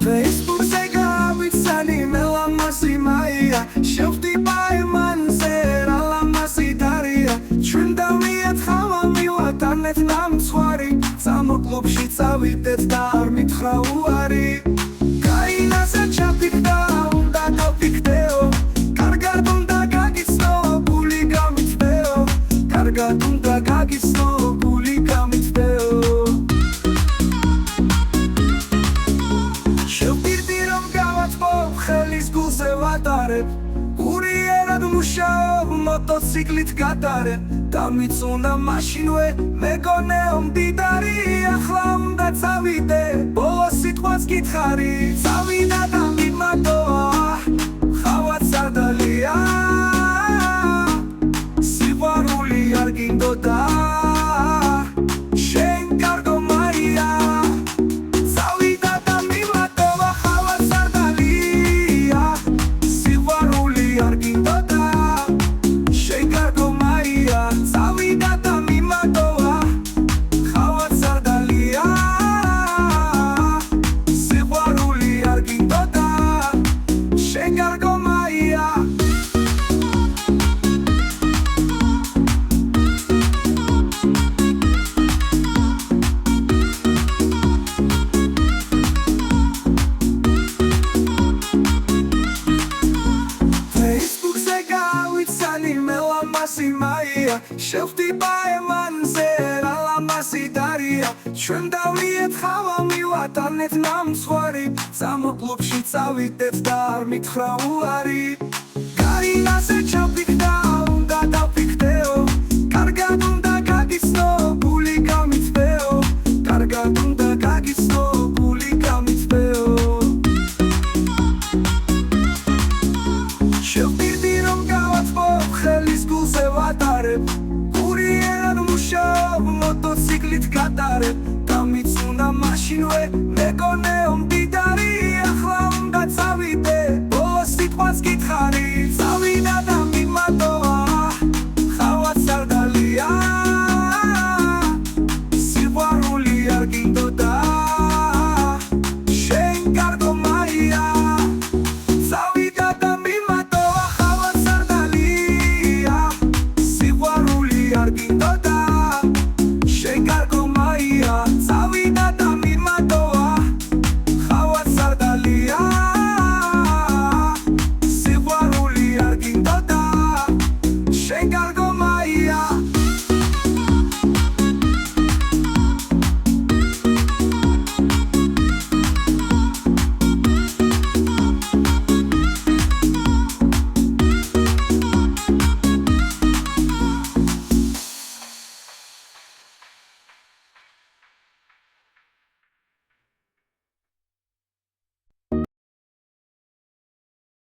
Facebook-ზე გავიცანი მე ლამაზი მაია შევდიბა ემანზე რა ლამაზი დარია ჩვენ დავიათხავა მივატანეთ ნამცხვარი სამოკლუბში წავიდეთ და არ მითხრა უარი გაინასა ჩაფიქდა უნდა დავფიქდეო კარგად უნდა გაგიცნო გული გამიწდეო კარგად უნდა გაგიცნო გული გამიწდეო შევდივდი რომ გავაწბობ ხელის გულზე ვატარებ გურიერად მუშაობ მოტოციკლით გადარებ დამიწუნა მაშინვე მეგონეო მდიდარი ახლა უნდა წავიდე ბოლო სიტყვას გითხარი წავიდა და მიმატოა ხავაც არ დალია სიყვარული არ გინდოდა შენ კარგო მაია წავიდა და მიმატოა ხავაც არ დალია სიყვარული არ გინდოდა შენ კარგო მაია წავიდა და მიმატოა ხავაც არ დალია სიყვარული არ გინდოდა შენ კარგო მაია Facebook-ზე გავიცანი მე ლამაზი მაია შევდიბა ემანზე რა ლამაზი დარია ჩვენ დავიათხავა მივატანეთ ნამცხვარი სამოკლუბში წავიდეთ და არ მითხრა უარი გაინასე ჩაფიქდა უნდა დავფიქდეო კარგად უნდა გაგიცნო გული გამიწდეო კარგად უნდა გაგიცნო გული გამიწდეო შევდივდი რომ გავაწბობ ხელის გულზე ვატარებ გურიერად მუშაობ მოტოციკლით გადარებ დამიწუნა მაშინვე მეგონეო მდიდარი ახლა უნდა წავიდე ბოლო სიტყვას გითხარი წავიდა და მიმატოა ხავაც არ დალია სიყვარული არ გინდოდა შენ კარგო მაია წავიდა და მიმატოა ხავაც არ დალია სიყვარული არ გინდოდა